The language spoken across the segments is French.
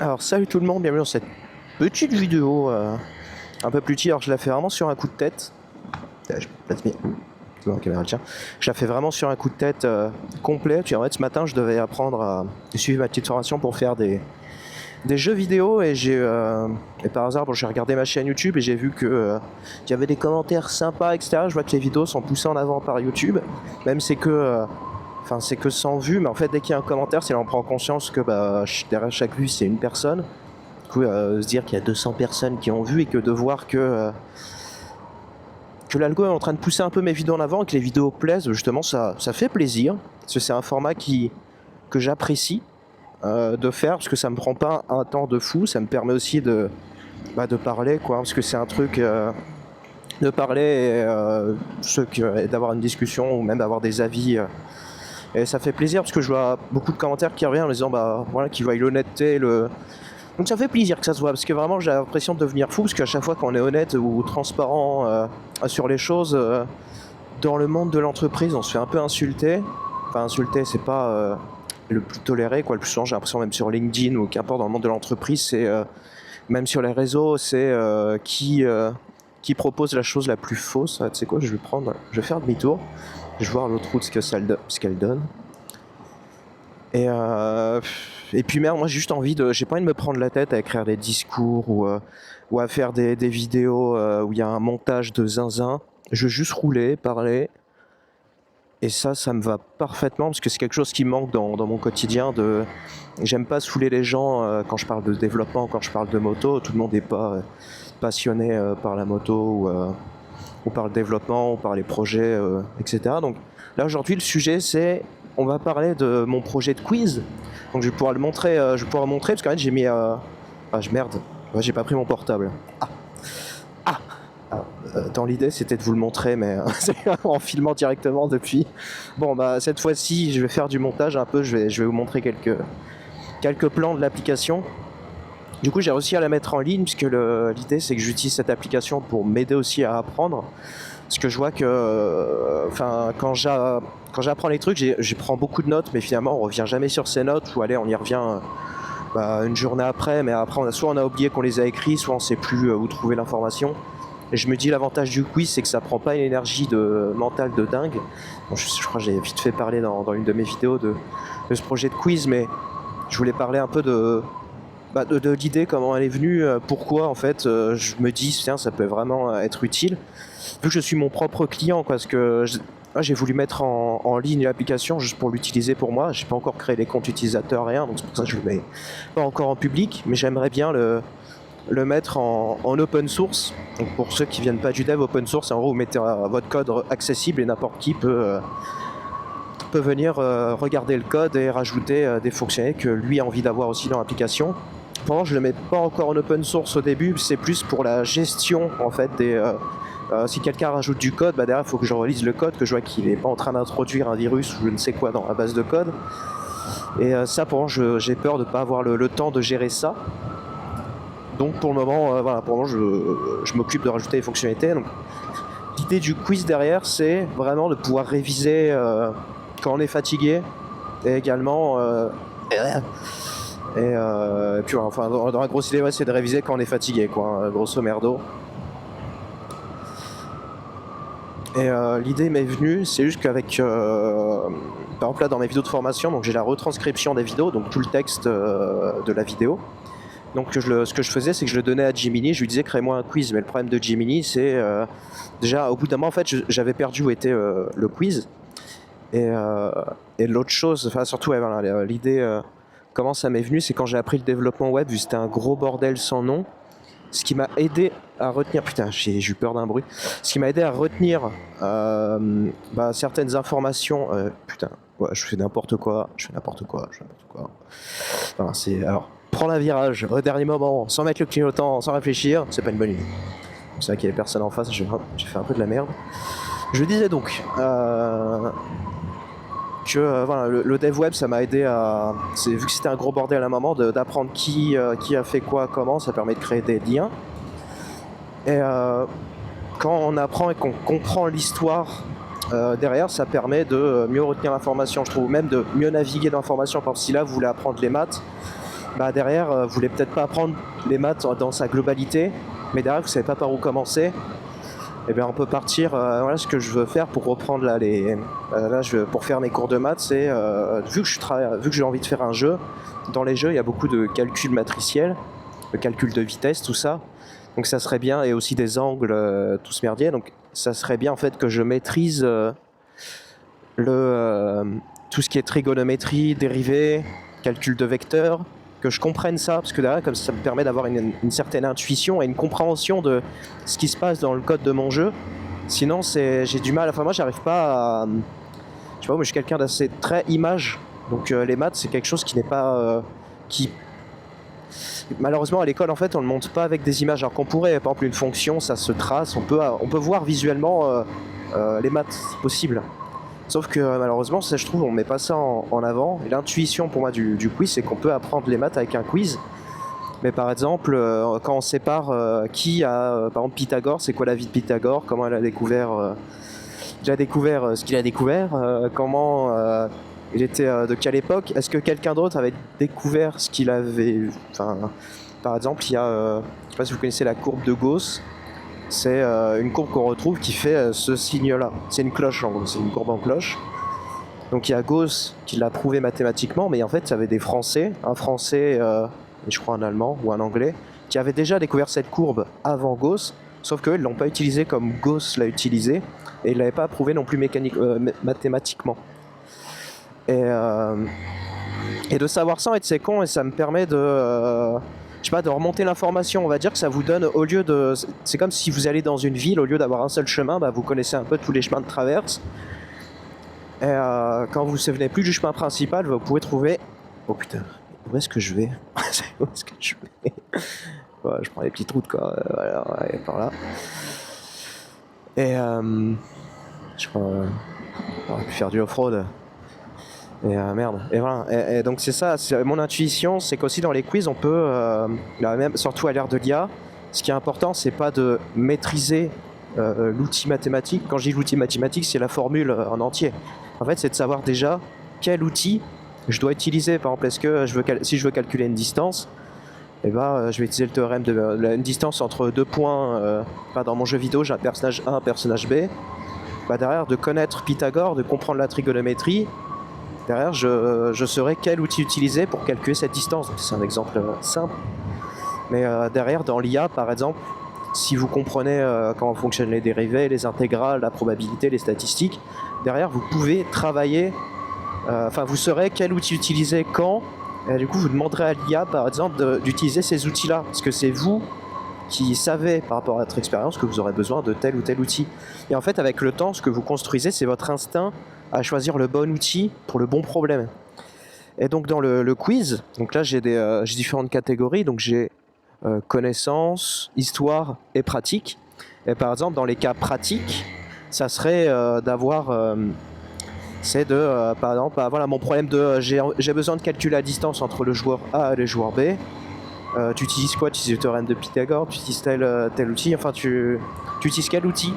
Alors salut tout le monde, bienvenue dans cette petite vidéo un peu plus cheat. Alors je la fais vraiment sur un coup de tête. Je place bien. Bon, caméra le tien. Je la fais vraiment sur un coup de tête complet. Puis en fait ce matin je devais apprendre à suivre ma petite formation pour faire des jeux vidéo et et par hasard j'ai regardé ma chaîne YouTube et j'ai vu que qu'il y avait des commentaires sympas, etc. Je vois que les vidéos sont poussées en avant par YouTube, même c'est que c'est que 100 vues, mais en fait dès qu'il y a un commentaire, c'est là on prend conscience que derrière chaque vue c'est une personne. Du coup, se dire qu'il y a 200 personnes qui ont vu et que de voir que l'algo est en train de pousser un peu mes vidéos en avant et que les vidéos plaisent, justement ça fait plaisir. Parce que c'est un format que j'apprécie de faire, parce que ça me prend pas un temps de fou, ça me permet aussi de parler, quoi, parce que c'est un truc de parler et d'avoir une discussion ou même d'avoir des avis. Et ça fait plaisir parce que je vois beaucoup de commentaires qui reviennent en disant voilà, qu'ils voient l'honnêteté, donc ça fait plaisir que ça se voit, parce que vraiment j'ai l'impression de devenir fou, parce qu'à chaque fois qu'on est honnête ou transparent sur les choses, dans le monde de l'entreprise on se fait un peu insulter. Enfin insulter c'est pas le plus toléré, quoi. Le plus souvent j'ai l'impression, même sur LinkedIn ou qu'importe dans le monde de l'entreprise, c'est même sur les réseaux, c'est qui propose la chose la plus fausse. Tu sais quoi, je vais faire demi-tour, je vais voir l'autre route ce qu'elle donne. Et puis merde, moi j'ai juste j'ai pas envie de me prendre la tête à écrire des discours ou à faire des vidéos où il y a un montage de zinzin. Je veux juste rouler, parler. Et ça me va parfaitement, parce que c'est quelque chose qui manque dans mon quotidien. J'aime pas saouler les gens quand je parle de développement, quand je parle de moto. Tout le monde n'est pas passionné par la moto ou par le développement ou par les projets, etc. Donc là aujourd'hui le sujet c'est, on va parler de mon projet de quiz. Donc je vais pouvoir le montrer, parce qu'en fait j'ai mis merde, j'ai pas pris mon portable. Dans l'idée c'était de vous le montrer, mais en filmant directement depuis. Bon cette fois-ci je vais faire du montage un peu, je vais vous montrer quelques plans de l'application. Du coup j'ai réussi à la mettre en ligne, puisque l'idée c'est que j'utilise cette application pour m'aider aussi à apprendre. Parce que je vois que quand j'apprends les trucs, je prends beaucoup de notes, mais finalement on revient jamais sur ces notes, ou allez on y revient une journée après, mais après soit on a oublié qu'on les a écrits, soit on sait plus où trouver l'information. Et je me dis l'avantage du quiz c'est que ça prend pas une énergie mentale de dingue. Bon, je crois que j'ai vite fait parler dans une de mes vidéos de ce projet de quiz, mais je voulais parler un peu de l'idée, comment elle est venue, pourquoi en fait je me dis tiens ça peut vraiment être utile, vu que je suis mon propre client, quoi, parce que j'ai voulu mettre en ligne l'application juste pour l'utiliser pour moi. J'ai pas encore créé les comptes utilisateurs, rien, donc c'est pour ça que je le mets pas encore en public, mais j'aimerais bien le mettre en open source. Donc pour ceux qui viennent pas du dev, open source, en gros vous mettez votre code accessible et n'importe qui peut venir regarder le code et rajouter des fonctionnalités que lui a envie d'avoir aussi dans l'application. Pour moi je le mets pas encore en open source au début, c'est plus pour la gestion en fait si quelqu'un rajoute du code, derrière il faut que je relise le code, que je vois qu'il est pas en train d'introduire un virus ou je ne sais quoi dans la base de code. Et ça pour moi j'ai peur de pas avoir le temps de gérer ça. Donc pour le moment, pour le moment je m'occupe de rajouter les fonctionnalités. Donc l'idée du quiz derrière c'est vraiment de pouvoir réviser quand on est fatigué, et également et puis voilà, dans la grosse idée c'est de réviser quand on est fatigué, quoi, grosso merdo. Et l'idée m'est venue, c'est juste qu'avec par exemple là dans mes vidéos de formation, donc j'ai la retranscription des vidéos, donc tout le texte de la vidéo. Donc ce que je faisais c'est que je le donnais à Gemini, je lui disais crée-moi un quiz, mais le problème de Gemini c'est déjà au bout d'un moment en fait j'avais perdu où était le quiz. Et l'autre chose, surtout l'idée, comment ça m'est venu, c'est quand j'ai appris le développement web, vu que c'était un gros bordel sans nom. Ce qui m'a aidé à retenir, putain j'ai eu peur d'un bruit, ce qui m'a aidé à retenir certaines informations, ouais, je fais n'importe quoi. Alors, prends la virage au dernier moment, sans mettre le clignotant, sans réfléchir, c'est pas une bonne idée. C'est vrai qu'il y avait personne en face, j'ai fait un peu de la merde. Je disais donc que le dev web ça m'a aidé vu que c'était un gros bordel à un moment, d'apprendre qui a fait quoi, comment, ça permet de créer des liens. Et quand on apprend et qu'on comprend l'histoire derrière, ça permet de mieux retenir l'information, je trouve, même de mieux naviguer dans l'information. Par exemple, si là vous voulez apprendre les maths, bah derrière, vous voulez peut-être pas apprendre les maths dans sa globalité, mais derrière, vous savez pas par où commencer. Et bien, on peut partir. Voilà ce que je veux faire pour reprendre là pour faire mes cours de maths, c'est vu que j'ai envie de faire un jeu. Dans les jeux, il y a beaucoup de calculs matriciels, de calcul de vitesse, tout ça. Donc ça serait bien, et aussi des angles, tout ce merdier. Donc ça serait bien en fait que je maîtrise tout ce qui est trigonométrie, dérivés, calcul de vecteurs, que je comprenne ça, parce que derrière, comme ça me permet d'avoir une certaine intuition et une compréhension de ce qui se passe dans le code de mon jeu. Sinon, j'ai du mal. Enfin, moi, j'arrive pas à. Je sais pas, moi, je suis quelqu'un d'assez très image. Donc, les maths, c'est quelque chose qui n'est pas. Qui Malheureusement, à l'école, en fait, on ne monte pas avec des images. Alors qu'on pourrait, par exemple, une fonction, ça se trace, on peut voir visuellement les maths, c'est possible. Sauf que malheureusement, ça, je trouve, on met pas ça en avant. Et l'intuition pour moi du quiz, c'est qu'on peut apprendre les maths avec un quiz. Mais par exemple, quand on sépare qui a, par exemple, Pythagore, c'est quoi la vie de Pythagore, comment il a découvert ce qu'il a découvert, comment il était de quelle époque, est-ce que quelqu'un d'autre avait découvert ce qu'il avait. Enfin, par exemple, il y a, je sais pas si vous connaissez la courbe de Gauss. C'est une courbe qu'on retrouve qui fait ce signe-là. C'est une cloche en gros, c'est une courbe en cloche. Donc il y a Gauss qui l'a prouvé mathématiquement, mais en fait il y avait des Français, un Français et je crois un Allemand ou un Anglais, qui avaient déjà découvert cette courbe avant Gauss, sauf qu'eux ils l'ont pas utilisée comme Gauss l'a utilisée, et ils l'avaient pas prouvé non plus mathématiquement. Et de savoir ça, en fait, c'est con, et ça me permet de je sais pas, de remonter l'information. On va dire que ça vous donne, au lieu de. C'est comme si vous allez dans une ville, au lieu d'avoir un seul chemin, bah, vous connaissez un peu tous les chemins de traverse. Et quand vous ne souvenez plus du chemin principal, vous pouvez trouver. Oh putain, où est-ce que je vais? Où est-ce que je vais? Ouais, je prends les petites routes, quoi. Voilà, ouais, par là. Et je crois. On aurait pu faire du off-road. Et merde. Et voilà. Et donc c'est ça, mon intuition, c'est qu'aussi dans les quiz, on peut, même, surtout à l'ère de l'IA, ce qui est important, c'est pas de maîtriser l'outil mathématique. Quand je dis l'outil mathématique, c'est la formule en entier. En fait, c'est de savoir déjà quel outil je dois utiliser. Par exemple, est-ce que si je veux calculer une distance, eh ben, je vais utiliser le théorème de une distance entre deux points. Dans mon jeu vidéo, j'ai un personnage A, un personnage B. Bah, derrière, de connaître Pythagore, de comprendre la trigonométrie, derrière, je saurai quel outil utiliser pour calculer cette distance. C'est un exemple simple. Mais derrière, dans l'IA, par exemple, si vous comprenez comment fonctionnent les dérivés, les intégrales, la probabilité, les statistiques, derrière, vous pouvez travailler. Vous saurez quel outil utiliser quand. Et du coup, vous demanderez à l'IA, par exemple, d'utiliser ces outils-là. Parce que c'est vous qui savez, par rapport à votre expérience, que vous aurez besoin de tel ou tel outil. Et en fait, avec le temps, ce que vous construisez, c'est votre instinct à choisir le bon outil pour le bon problème. Et donc dans le quiz, donc là j'ai différentes catégories, donc j'ai connaissances, histoire et pratique. Et par exemple dans les cas pratiques, ça serait d'avoir, par exemple, voilà mon problème de j'ai besoin de calculer la distance entre le joueur A et le joueur B. Tu utilises quoi? Tu utilises le théorème de Pythagore, tu utilises tel outil, enfin tu utilises quel outil?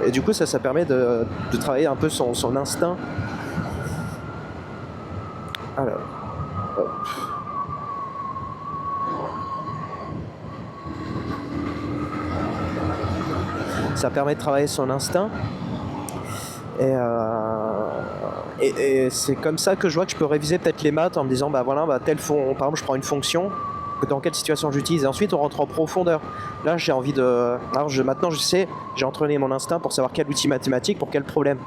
Et du coup ça permet de travailler un peu son instinct. Alors, hop. Ça permet de travailler son instinct. Et c'est comme ça que je vois que je peux réviser peut-être les maths en me disant, par exemple, je prends une fonction, dans quelle situation j'utilise, et ensuite on rentre en profondeur. Là, j'ai envie de. Maintenant, j'ai entraîné mon instinct pour savoir quel outil mathématique pour quel problème.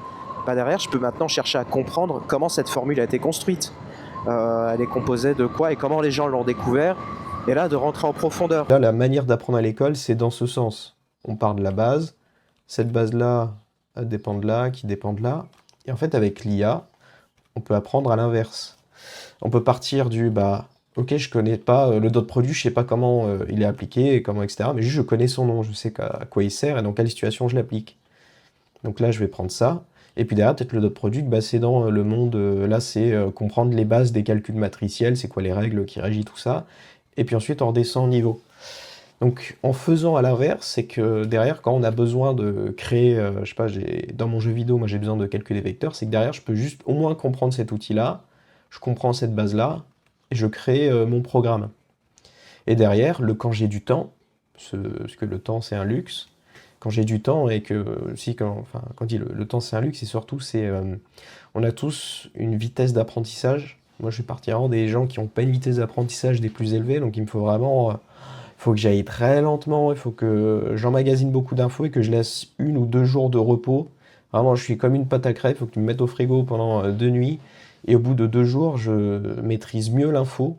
Derrière, je peux maintenant chercher à comprendre comment cette formule a été construite. Elle est composée de quoi et comment les gens l'ont découvert. Et là, de rentrer en profondeur. Là, la manière d'apprendre à l'école, c'est dans ce sens. On part de la base. Cette base-là dépend de là, qui dépend de là. Et en fait, avec l'IA, on peut apprendre à l'inverse. On peut partir du, ok, je connais pas le dot produit, je sais pas comment il est appliqué, comment, etc. Mais juste, je connais son nom, je sais à quoi il sert et dans quelle situation je l'applique. Donc là, je vais prendre ça. Et puis derrière, peut-être le dot product, c'est dans le monde, là, c'est comprendre les bases des calculs matriciels, c'est quoi les règles qui régissent tout ça. Et puis ensuite, on redescend en niveau. Donc, en faisant à l'inverse, c'est que derrière, quand on a besoin de créer, je sais pas, dans mon jeu vidéo, moi j'ai besoin de calculer des vecteurs, c'est que derrière, je peux juste au moins comprendre cet outil-là, je comprends cette base-là, et je crée mon programme. Et derrière, quand j'ai du temps, parce que le temps c'est un luxe, quand j'ai du temps et que, quand je dis le temps c'est un luxe, et surtout on a tous une vitesse d'apprentissage. Moi je suis parti vraiment des gens qui n'ont pas une vitesse d'apprentissage des plus élevées, donc il me faut vraiment, il faut que j'aille très lentement, il faut que j'emmagasine beaucoup d'infos et que je laisse 1 ou 2 jours de repos. Vraiment, je suis comme une pâte à crêpes, il faut que tu me mettes au frigo pendant 2 nuits, et au bout de 2 jours, je maîtrise mieux l'info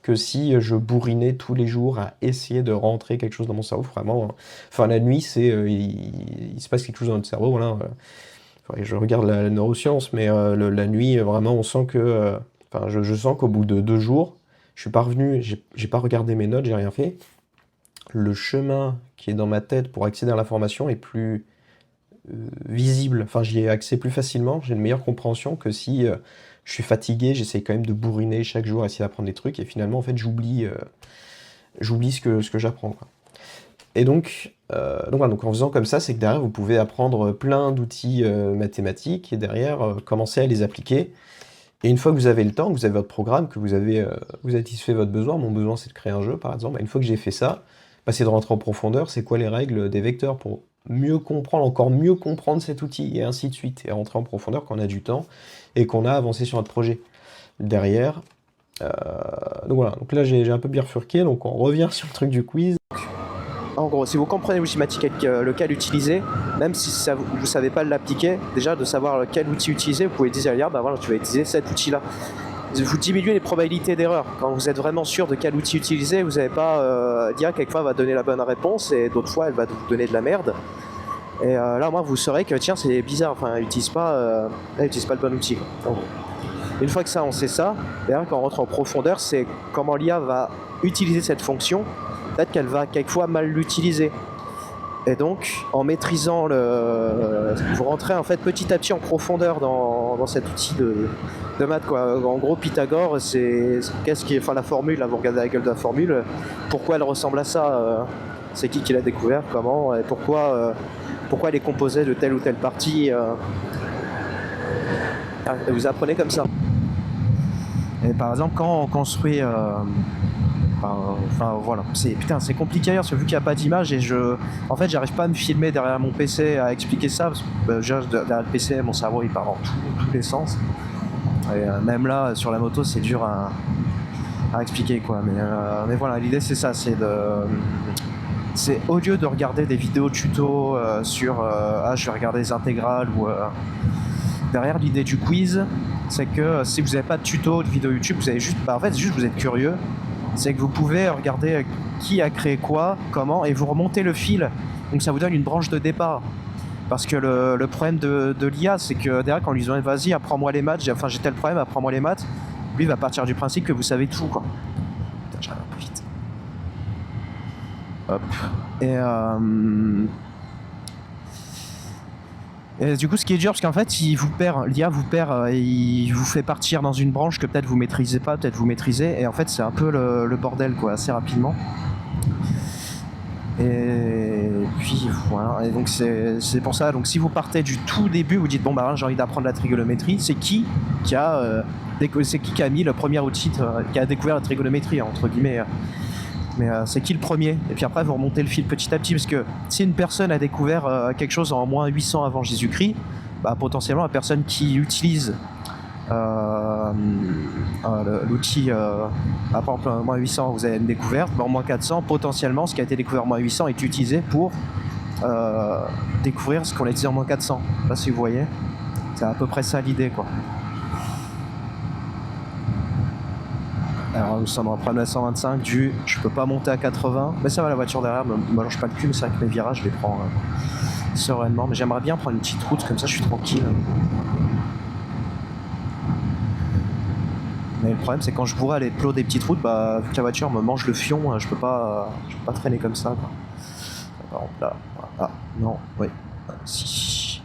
que si je bourrinais tous les jours à essayer de rentrer quelque chose dans mon cerveau. Vraiment, enfin la nuit, il se passe quelque chose dans notre cerveau. Voilà. Faudrait que je regarde la neuroscience, mais la nuit, vraiment, on sent que, enfin, je sens qu'au bout de 2 jours, je suis pas revenu, j'ai pas regardé mes notes, j'ai rien fait. Le chemin qui est dans ma tête pour accéder à l'information est plus visible. Enfin, j'y ai accès plus facilement. J'ai une meilleure compréhension que si je suis fatigué, j'essaie quand même de bourriner chaque jour, essayer d'apprendre des trucs, et finalement, en fait, j'oublie ce que j'apprends, quoi. Et voilà, donc en faisant comme ça, c'est que derrière, vous pouvez apprendre plein d'outils mathématiques, et derrière, commencer à les appliquer. Et une fois que vous avez le temps, que vous avez votre programme, que vous avez satisfait votre besoin, mon besoin c'est de créer un jeu par exemple, une fois que j'ai fait ça, c'est de rentrer en profondeur, c'est quoi les règles des vecteurs pour mieux comprendre, encore mieux comprendre cet outil, et ainsi de suite, et rentrer en profondeur quand on a du temps, et qu'on a avancé sur notre projet. Derrière, donc voilà, donc là j'ai un peu bifurqué, donc on revient sur le truc du quiz. En gros, si vous comprenez l'outil lequel utiliser, même si vous ne savez pas l'appliquer, déjà de savoir quel outil utiliser, vous pouvez dire, regarde, bah voilà, tu vas utiliser cet outil-là. Vous diminuez les probabilités d'erreur. Quand vous êtes vraiment sûr de quel outil utiliser, vous n'avez pas dire quelquefois elle va donner la bonne réponse et d'autres fois elle va vous donner de la merde. Et là, moi, vous saurez que tiens, c'est bizarre, enfin, elle n'utilise pas le bon outil. Donc, une fois que ça, on sait ça, derrière, quand on rentre en profondeur, c'est comment l'IA va utiliser cette fonction. Peut-être qu'elle va quelquefois mal l'utiliser. Et donc, en maîtrisant vous rentrez en fait petit à petit en profondeur dans cet outil de maths, quoi. En gros, Pythagore, enfin la formule, là, vous regardez la gueule de la formule, pourquoi elle ressemble à ça, c'est qui l'a découvert, comment, et pourquoi elle est composée de telle ou telle partie. Vous apprenez comme ça. Et par exemple, quand on construit... Enfin voilà, c'est compliqué parce que vu qu'il n'y a pas d'image et en fait j'arrive pas à me filmer derrière mon PC à expliquer ça parce que derrière le PC mon cerveau il part dans tous les sens et même là sur la moto c'est dur à expliquer quoi, mais voilà, l'idée c'est ça, c'est au lieu de regarder des vidéos tuto sur je vais regarder les intégrales ou derrière l'idée du quiz c'est que si vous n'avez pas de tuto de vidéo YouTube, vous avez juste vous êtes curieux, c'est que vous pouvez regarder qui a créé quoi, comment, et vous remontez le fil. Donc ça vous donne une branche de départ. Parce que le problème de l'IA, c'est que derrière, quand on lui dit vas-y, apprends-moi les maths, j'ai tel problème, apprends-moi les maths, lui il va partir du principe que vous savez tout, quoi. Putain, j'arrive un peu vite. Hop. Et du coup, ce qui est dur, parce qu'en fait, l'IA vous perd, et il vous fait partir dans une branche que peut-être vous maîtrisez pas, peut-être vous maîtrisez, et en fait, c'est un peu le bordel, quoi, assez rapidement. Et puis voilà, et donc c'est pour ça. Donc si vous partez du tout début, vous dites bon bah j'ai envie d'apprendre la trigonométrie, c'est qui a mis le premier outil qui a découvert la trigonométrie entre guillemets. Mais c'est qui le premier? Et puis après, vous remontez le fil petit à petit, parce que si une personne a découvert quelque chose en moins 800 avant Jésus-Christ, bah, potentiellement la personne qui utilise l'outil par exemple en moins 800, vous avez une découverte, bah, en moins 400, potentiellement ce qui a été découvert en moins 800 est utilisé pour découvrir ce qu'on a utilisé en moins 400. Je sais pas si vous voyez, c'est à peu près ça l'idée, quoi. Alors nous sommes en problème à 125 je peux pas monter à 80, mais ça va, la voiture derrière me mange pas le cul, mais c'est vrai que mes virages je les prends sereinement, mais j'aimerais bien prendre une petite route comme ça je suis tranquille. Mais le problème c'est quand je pourrais aller plot des petites routes, bah vu que la voiture me mange le fion, je peux pas traîner comme ça, quoi. Par exemple là, ah non, oui, si.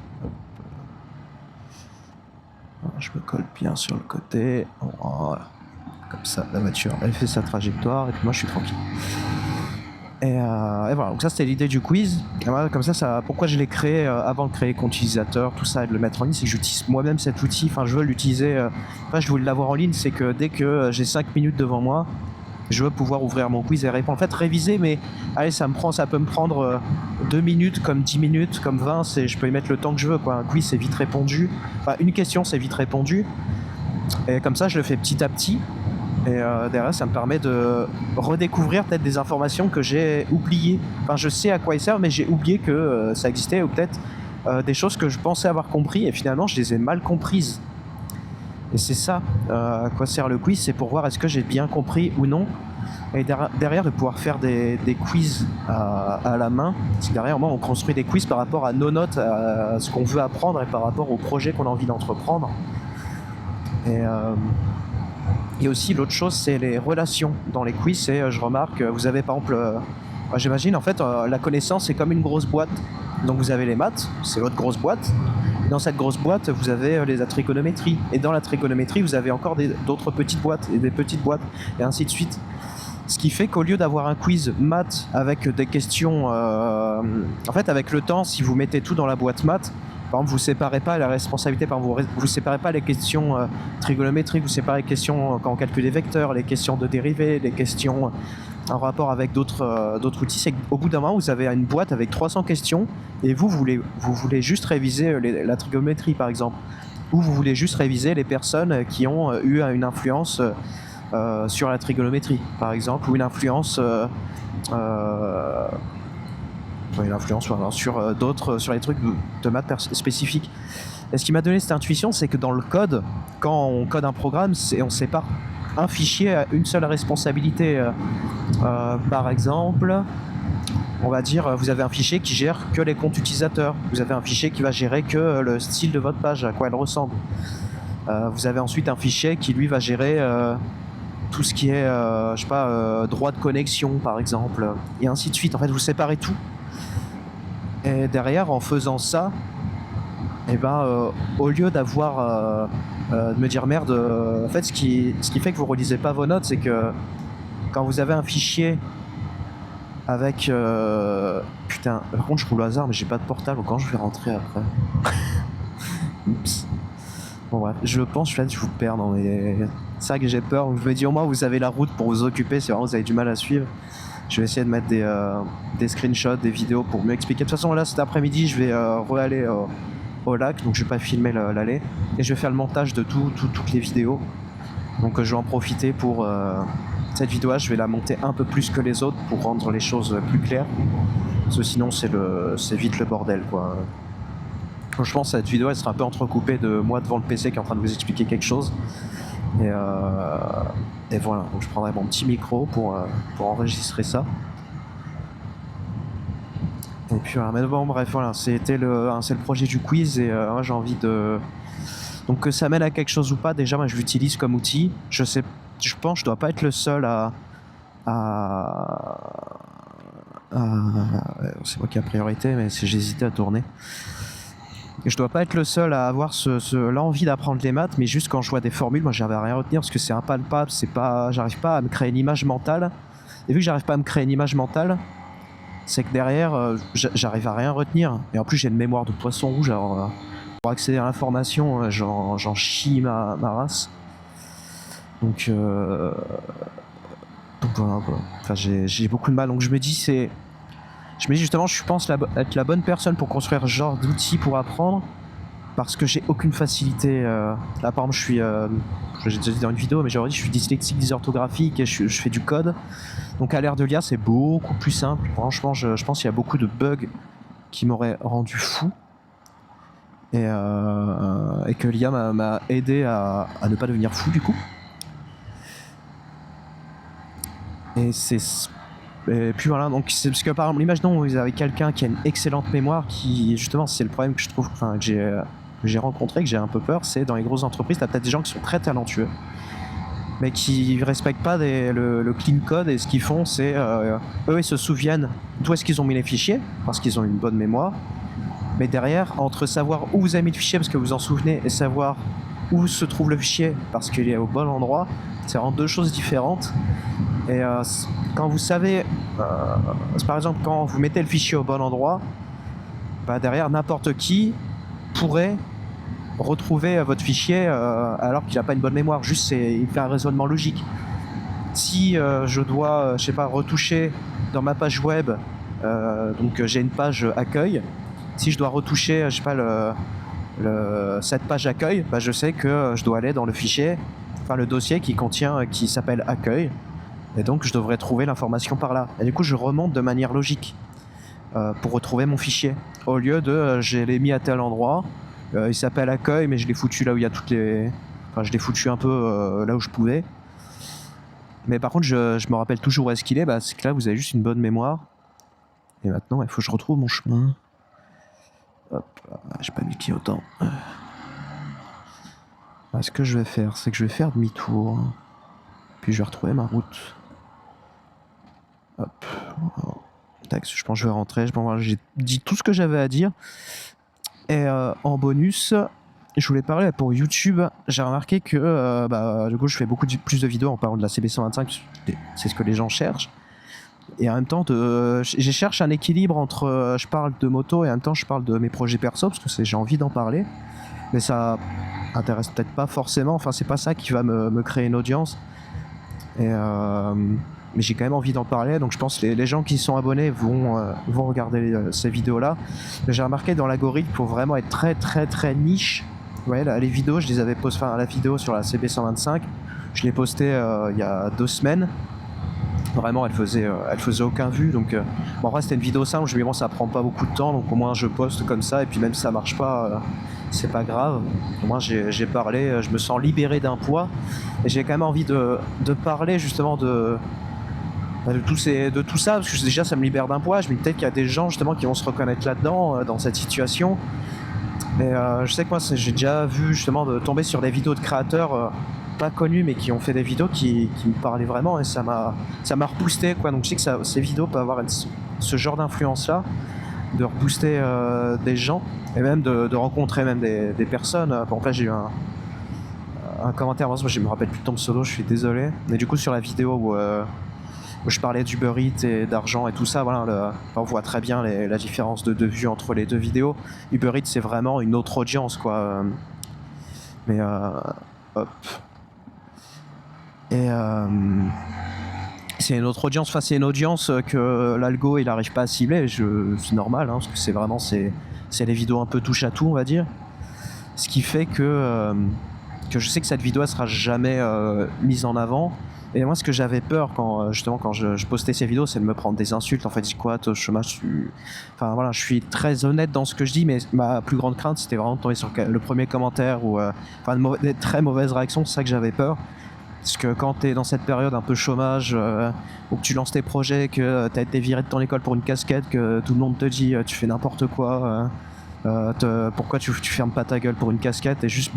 Je me colle bien sur le côté, voilà. Comme ça, la voiture, elle fait sa trajectoire et puis moi je suis tranquille. Et voilà, donc ça c'était l'idée du quiz. Et voilà, comme ça, pourquoi je l'ai créé avant de créer compte utilisateur, tout ça, et de le mettre en ligne, c'est que j'utilise moi-même cet outil. Enfin, je veux l'utiliser. Je veux l'avoir en ligne, c'est que dès que j'ai 5 minutes devant moi, je veux pouvoir ouvrir mon quiz et répondre. En fait, réviser, mais allez, ça peut me prendre 2 minutes, comme 10 minutes, comme 20, je peux y mettre le temps que je veux, quoi. Un quiz, c'est vite répondu. Enfin, une question, c'est vite répondu. Et comme ça, je le fais petit à petit. Et derrière, ça me permet de redécouvrir peut-être des informations que j'ai oubliées. Enfin, je sais à quoi ils servent, mais j'ai oublié que ça existait, ou peut-être des choses que je pensais avoir compris, et finalement, je les ai mal comprises. Et c'est ça, à quoi sert le quiz, c'est pour voir est-ce que j'ai bien compris ou non. Et derrière, de pouvoir faire des quiz à la main. Parce que derrière, moi, on construit des quiz par rapport à nos notes, à ce qu'on veut apprendre et par rapport au projet qu'on a envie d'entreprendre. Et aussi, l'autre chose, c'est les relations dans les quiz. Je remarque, vous avez par exemple, j'imagine, en fait, la connaissance, c'est comme une grosse boîte. Donc vous avez les maths, c'est votre grosse boîte. Dans cette grosse boîte, vous avez la trigonométrie. Et dans la trigonométrie, vous avez encore d'autres petites boîtes et des petites boîtes, et ainsi de suite. Ce qui fait qu'au lieu d'avoir un quiz maths avec des questions... en fait, avec le temps, si vous mettez tout dans la boîte maths, par exemple, vous ne séparez pas la responsabilité, vous séparez pas les questions trigonométriques, vous séparez les questions quand on calcule les vecteurs, les questions de dérivés, les questions en rapport avec d'autres outils. C'est qu'au bout d'un moment, vous avez une boîte avec 300 questions et vous voulez juste réviser la trigonométrie, par exemple. Ou vous voulez juste réviser les personnes qui ont eu une influence sur la trigonométrie, par exemple, ou une influence... sur les trucs de maths spécifiques. Et ce qui m'a donné cette intuition, c'est que dans le code, quand on code un programme, on sépare un fichier à une seule responsabilité. Par exemple, on va dire, vous avez un fichier qui gère que les comptes utilisateurs. Vous avez un fichier qui va gérer que le style de votre page, à quoi elle ressemble. Vous avez ensuite un fichier qui, lui, va gérer tout ce qui est, droit de connexion, par exemple, et ainsi de suite. En fait, vous séparez tout. Et derrière, en faisant ça, au lieu d'avoir de me dire merde, en fait, ce qui fait que vous relisez pas vos notes, c'est que quand vous avez un fichier avec putain, par contre, je roule au hasard, mais j'ai pas de portable. Quand je vais rentrer après. Oups. Bon bref, je pense que je vous perds dans mes... C'est vrai que j'ai peur, donc je me dis au moins vous avez la route pour vous occuper si vraiment vous avez du mal à suivre. Je vais essayer de mettre des screenshots, des vidéos pour mieux expliquer. De toute façon là cet après-midi je vais re-aller au lac, donc je vais pas filmer l'aller. Et je vais faire le montage de toutes les vidéos. Donc je vais en profiter pour... cette vidéo là, je vais la monter un peu plus que les autres pour rendre les choses plus claires. Parce que sinon c'est vite le bordel quoi. Je pense que cette vidéo elle sera un peu entrecoupée de moi devant le PC qui est en train de vous expliquer quelque chose. Et voilà, donc je prendrai mon petit micro pour enregistrer ça. Et puis voilà, mais bon bref voilà, c'est le projet du quiz et moi j'ai envie de... Donc que ça mène à quelque chose ou pas, déjà moi je l'utilise comme outil. Je pense que je dois pas être le seul c'est moi qui ai priorité, mais j'hésitais à tourner. Et je dois pas être le seul à avoir l'envie d'apprendre les maths, mais juste quand je vois des formules, moi j'arrive à rien retenir parce que c'est impalpable, j'arrive pas à me créer une image mentale. Et vu que j'arrive pas à me créer une image mentale, c'est que derrière, j'arrive à rien retenir. Et en plus j'ai une mémoire de poisson rouge, alors pour accéder à l'information, j'en chie ma race. Donc voilà quoi. Enfin j'ai beaucoup de mal, donc je me dis justement, je pense être la bonne personne pour construire ce genre d'outils pour apprendre, parce que j'ai aucune facilité. Là, par exemple, j'ai déjà dit dans une vidéo, mais j'ai dit, je suis dyslexique, dysorthographique et je fais du code. Donc à l'ère de l'IA, c'est beaucoup plus simple. Franchement, je pense qu'il y a beaucoup de bugs qui m'auraient rendu fou. Et que l'IA m'a aidé à ne pas devenir fou du coup. Et puis voilà, donc c'est parce que par exemple, imaginons vous avez quelqu'un qui a une excellente mémoire, qui justement c'est le problème que je trouve, que j'ai rencontré, que j'ai un peu peur, c'est dans les grosses entreprises, t'as peut-être des gens qui sont très talentueux, mais qui respectent pas le clean code, et ce qu'ils font c'est, eux ils se souviennent d'où est-ce qu'ils ont mis les fichiers, parce qu'ils ont une bonne mémoire, mais derrière, entre savoir où vous avez mis le fichier parce que vous en souvenez, et savoir où se trouve le fichier parce qu'il est au bon endroit, c'est vraiment deux choses différentes. Et quand vous savez, par exemple, quand vous mettez le fichier au bon endroit, bah, derrière, n'importe qui pourrait retrouver votre fichier alors qu'il n'a pas une bonne mémoire. Juste, il fait un raisonnement logique. Si je dois, je sais pas, retoucher dans ma page web, donc j'ai une page accueil, si je dois retoucher, je sais pas, cette page accueil, bah, je sais que je dois aller dans le fichier, enfin le dossier qui s'appelle accueil, et donc je devrais trouver l'information par là. Et du coup, je remonte de manière logique pour retrouver mon fichier. Au lieu de je l'ai mis à tel endroit, il s'appelle accueil, mais je l'ai foutu là où il y a toutes les. Enfin, je l'ai foutu un peu là où je pouvais. Mais par contre, je me rappelle toujours où est-ce qu'il est. Bah, c'est que là, vous avez juste une bonne mémoire. Et maintenant, il faut que je retrouve mon chemin. Hop, j'ai pas mis le clignotant. Ce que je vais faire, c'est que je vais faire demi-tour. Puis je vais retrouver ma route. Hop. Tac, je pense que je vais rentrer. J'ai dit tout ce que j'avais à dire. Et en bonus, je voulais parler pour YouTube. J'ai remarqué que du coup, je fais beaucoup plus de vidéos en parlant de la CB125. C'est ce que les gens cherchent. Et en même temps, je cherche un équilibre entre je parle de moto et en même temps je parle de mes projets perso parce que j'ai envie d'en parler. Mais ça intéresse peut-être pas forcément. Enfin, c'est pas ça qui va me créer une audience. Mais j'ai quand même envie d'en parler, donc je pense que les gens qui sont abonnés vont regarder ces vidéos-là. J'ai remarqué dans l'algorithme, pour vraiment être très très très niche, ouais, là, les vidéos, je les avais postées, enfin la vidéo sur la CB125, je l'ai postée il y a 2 semaines. Vraiment, elle faisait aucun vue, donc bon, en vrai c'était une vidéo simple, je me dis bon, ça prend pas beaucoup de temps, donc au moins je poste comme ça, et puis même si ça marche pas, c'est pas grave. Au moins j'ai parlé, je me sens libéré d'un poids, et j'ai quand même envie de parler justement de tout ça, parce que déjà ça me libère d'un poids. Je me dis peut-être qu'il y a des gens justement qui vont se reconnaître là-dedans, dans cette situation. Mais je sais que moi j'ai déjà vu justement de tomber sur des vidéos de créateurs pas connus mais qui ont fait des vidéos qui me parlaient vraiment, et ça m'a reboosté quoi. Donc je sais que ces vidéos peuvent avoir ce genre d'influence là, de rebooster des gens, et même de rencontrer même des personnes. Bon, là j'ai eu un commentaire, moi je me rappelle plus de ton pseudo, je suis désolé, mais du coup sur la vidéo où je parlais d'Uber Eats et d'argent et tout ça, voilà, on voit très bien la différence de vues entre les deux vidéos. Uber Eats, c'est vraiment une autre audience, quoi. Mais hop. Et c'est une autre audience, enfin c'est une audience que l'algo il arrive pas à cibler, c'est normal, hein, parce que c'est les vidéos un peu touche à tout, on va dire. Ce qui fait que je sais que cette vidéo elle sera jamais mise en avant. Et moi, ce que j'avais peur quand je postais ces vidéos, c'est de me prendre des insultes. En fait, je dis quoi, au chômage, enfin voilà, je suis très honnête dans ce que je dis, mais ma plus grande crainte, c'était vraiment de tomber sur le premier commentaire ou des très mauvaises réactions. C'est ça que j'avais peur. Parce que quand tu es dans cette période un peu chômage, où tu lances tes projets, que tu as été viré de ton école pour une casquette, que tout le monde te dit tu fais n'importe quoi, pourquoi tu fermes pas ta gueule pour une casquette, et juste